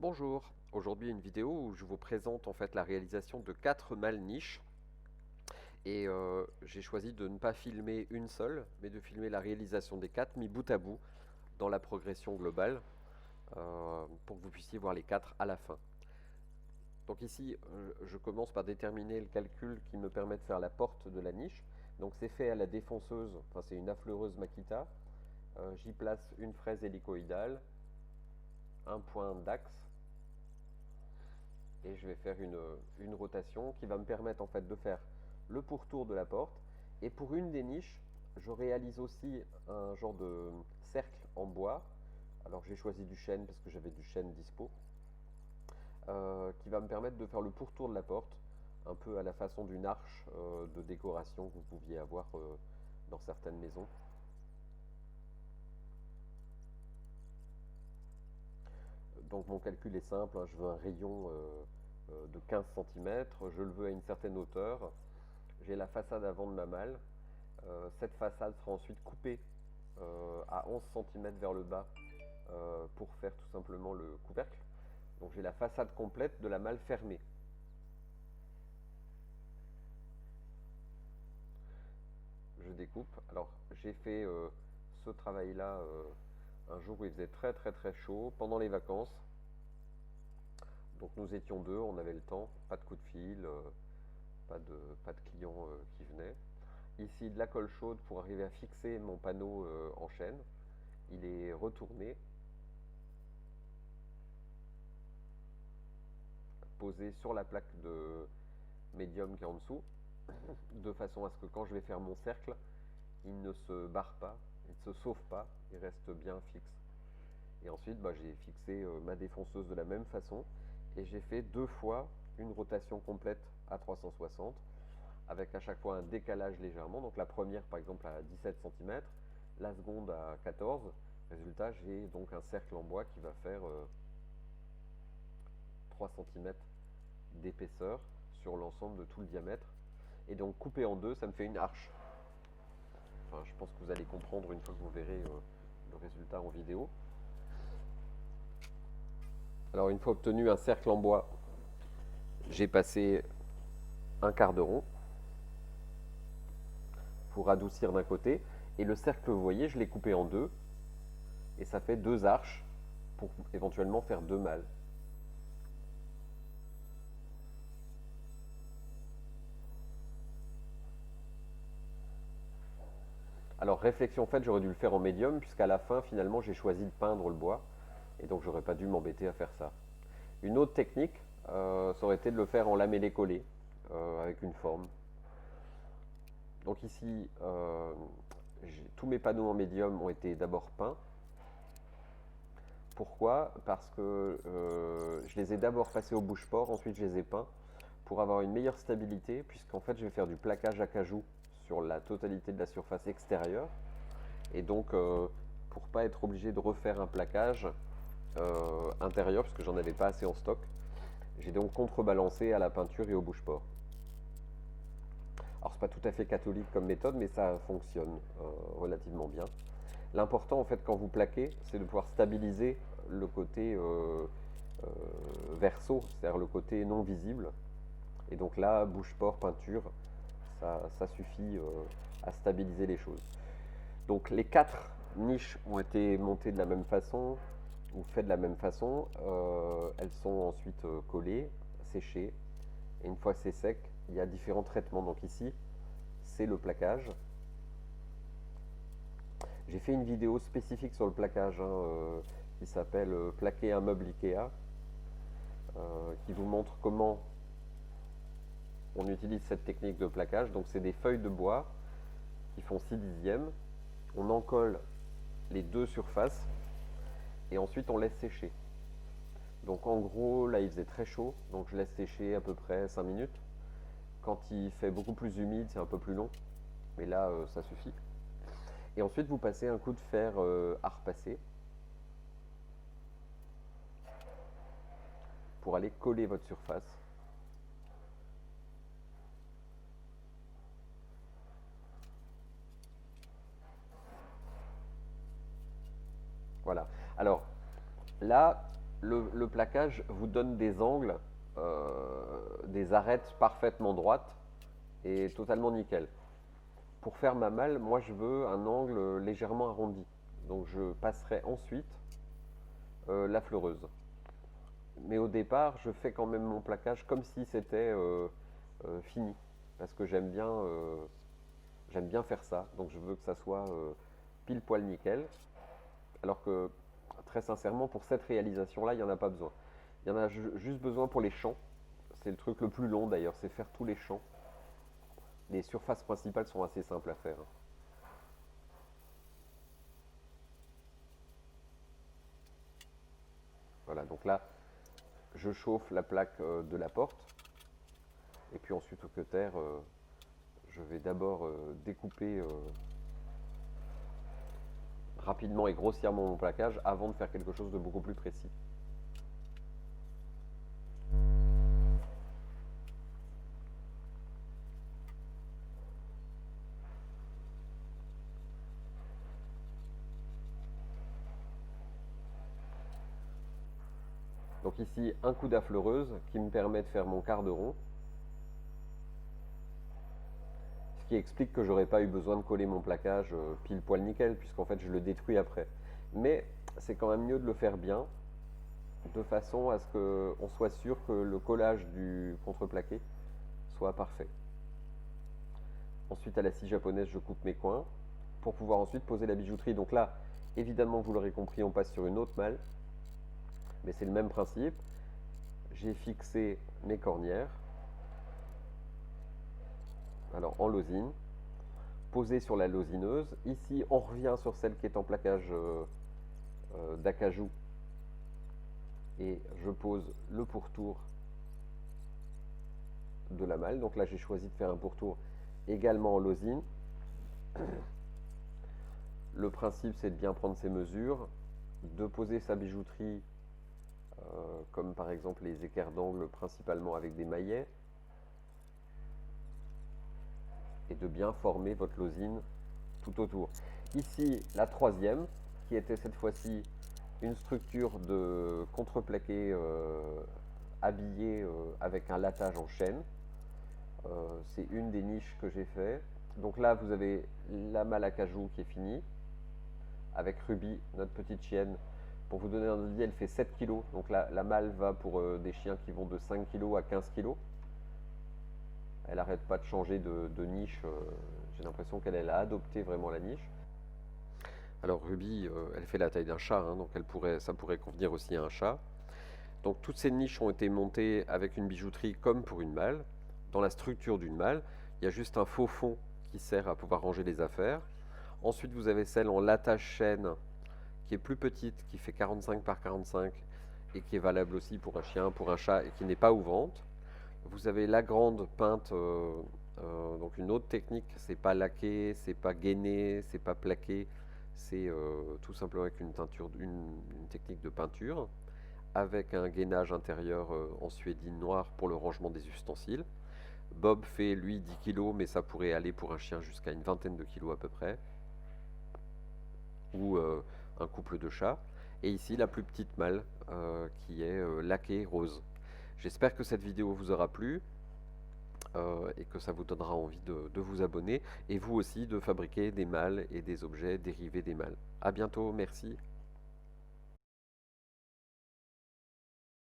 Bonjour, aujourd'hui une vidéo où je vous présente en fait la réalisation de 4 malles niches et j'ai choisi de ne pas filmer une seule mais de filmer la réalisation des 4 mis bout à bout dans la progression globale pour que vous puissiez voir les 4 à la fin. Donc ici je commence par déterminer le calcul qui me permet de faire la porte de la niche. Donc c'est fait à la défonceuse, enfin c'est une affleureuse Makita. J'y place une fraise hélicoïdale, un point d'axe et je vais faire une rotation qui va me permettre en fait de faire le pourtour de la porte. Et pour une des niches, je réalise aussi un genre de cercle en bois. Alors j'ai choisi du chêne parce que j'avais du chêne dispo, qui va me permettre de faire le pourtour de la porte, un peu à la façon d'une arche de décoration que vous pouviez avoir dans certaines maisons. Donc mon calcul est simple, hein, je veux un rayon de 15 cm, je le veux à une certaine hauteur. J'ai la façade avant de ma malle. Cette façade sera ensuite coupée à 11 cm vers le bas pour faire tout simplement le couvercle. Donc j'ai la façade complète de la malle fermée. Je découpe. Alors j'ai fait ce travail-là un jour où il faisait très très très chaud pendant les vacances. Donc nous étions deux, on avait le temps, pas de coup de fil, pas de clients qui venaient. Ici de la colle chaude pour arriver à fixer mon panneau en chaîne. Il est retourné, posé sur la plaque de médium qui est en dessous, de façon à ce que quand je vais faire mon cercle, il ne se barre pas, il ne se sauve pas, il reste bien fixe. Et ensuite, j'ai fixé ma défonceuse de la même façon et j'ai fait deux fois une rotation complète à 360 avec à chaque fois un décalage légèrement. Donc la première par exemple à 17 cm, la seconde à 14. Résultat, j'ai donc un cercle en bois qui va faire 3 cm d'épaisseur sur l'ensemble de tout le diamètre. Et donc coupé en deux, ça me fait une arche. Enfin, je pense que vous allez comprendre une fois que vous verrez le résultat en vidéo. Alors une fois obtenu un cercle en bois, j'ai passé un quart de rond pour adoucir d'un côté. Et le cercle, vous voyez, je l'ai coupé en deux. Et ça fait deux arches pour éventuellement faire deux malles. Alors réflexion faite, j'aurais dû le faire en médium, puisqu'à la fin, finalement, j'ai choisi de peindre le bois. Et donc j'aurais pas dû m'embêter à faire ça. Une autre technique, ça aurait été de le faire en lamellé-collé, avec une forme. Donc ici, tous mes panneaux en médium ont été d'abord peints. Pourquoi? Parce que je les ai d'abord passés au bouche-port, ensuite je les ai peints pour avoir une meilleure stabilité, puisqu'en fait je vais faire du plaquage à cajou sur la totalité de la surface extérieure. Et donc, pour pas être obligé de refaire un plaquage intérieur, parce que j'en avais pas assez en stock, j'ai donc contrebalancé à la peinture et au bouche-port. Alors c'est pas tout à fait catholique comme méthode, mais ça fonctionne relativement bien. L'important en fait quand vous plaquez, c'est de pouvoir stabiliser le côté verso, c'est-à-dire le côté non visible. Et donc là, bouche-port, peinture, ça suffit à stabiliser les choses. Donc les quatre niches ont été montées de la même façon, ou faites de la même façon. Elles sont ensuite collées, séchées. Et une fois que c'est sec, il y a différents traitements. Donc ici, c'est le plaquage. J'ai fait une vidéo spécifique sur le plaquage qui s'appelle Plaquer un meuble Ikea, qui vous montre comment on utilise cette technique de plaquage. Donc c'est des feuilles de bois qui font 6 dixièmes. On en colle les deux surfaces et ensuite on laisse sécher. Donc en gros, là il faisait très chaud, donc je laisse sécher à peu près 5 minutes. Quand il fait beaucoup plus humide, c'est un peu plus long, mais là ça suffit. Et ensuite vous passez un coup de fer à repasser pour aller coller votre surface. Voilà. Alors là, le plaquage vous donne des angles, des arêtes parfaitement droites et totalement nickel. Pour faire ma malle, moi je veux un angle légèrement arrondi. Donc je passerai ensuite la fleureuse. Mais au départ, je fais quand même mon plaquage comme si c'était fini. Parce que j'aime bien faire ça. Donc je veux que ça soit pile poil nickel. Alors que très sincèrement, pour cette réalisation-là, il n'y en a pas besoin. Il y en a juste besoin pour les champs. C'est le truc le plus long d'ailleurs, c'est faire tous les champs. Les surfaces principales sont assez simples à faire. Voilà, donc là, je chauffe la plaque de la porte. Et puis ensuite au cutter, je vais d'abord découper rapidement et grossièrement mon plaquage avant de faire quelque chose de beaucoup plus précis. Donc ici, un coup d'affleureuse qui me permet de faire mon quart de rond. Ce qui explique que j'aurais pas eu besoin de coller mon plaquage pile poil nickel, puisqu'en fait je le détruis après. Mais c'est quand même mieux de le faire bien, de façon à ce qu'on soit sûr que le collage du contreplaqué soit parfait. Ensuite, à la scie japonaise, je coupe mes coins pour pouvoir ensuite poser la bijouterie. Donc là, évidemment, vous l'aurez compris, on passe sur une autre malle, mais c'est le même principe. J'ai fixé mes cornières, alors en losine, posé sur la losineuse. Ici, on revient sur celle qui est en plaquage d'acajou et je pose le pourtour de la malle. Donc là, j'ai choisi de faire un pourtour également en losine. Le principe, c'est de bien prendre ses mesures, de poser sa bijouterie, comme par exemple les équerres d'angle, principalement avec des maillets, et de bien former votre losine tout autour. Ici, la troisième, qui était cette fois-ci une structure de contreplaqué habillé avec un lattage en chaîne. C'est une des niches que j'ai fait. Donc là, vous avez la malle à cajou qui est finie, avec Ruby, notre petite chienne. Pour vous donner un idée, elle fait 7 kg. Donc la malle va pour des chiens qui vont de 5 kg à 15 kg. Elle n'arrête pas de changer de niche. J'ai l'impression qu'elle a adopté vraiment la niche. Alors Ruby, elle fait la taille d'un chat, hein, donc ça pourrait convenir aussi à un chat. Donc toutes ces niches ont été montées avec une bijouterie comme pour une malle. Dans la structure d'une malle, il y a juste un faux fond qui sert à pouvoir ranger les affaires. Ensuite, vous avez celle en lattage chaîne qui est plus petite, qui fait 45 par 45 et qui est valable aussi pour un chien, pour un chat et qui n'est pas ouvrante. Vous avez la grande peinte, donc une autre technique, c'est pas laqué, c'est pas gainé, c'est pas plaqué, c'est tout simplement avec une technique de peinture, avec un gainage intérieur en suédine noire pour le rangement des ustensiles. Bob fait lui 10 kg, mais ça pourrait aller pour un chien jusqu'à une vingtaine de kilos à peu près, ou un couple de chats. Et ici la plus petite malle qui est laquée rose. J'espère que cette vidéo vous aura plu et que ça vous donnera envie de vous abonner et vous aussi de fabriquer des malles et des objets dérivés des malles. A bientôt, merci.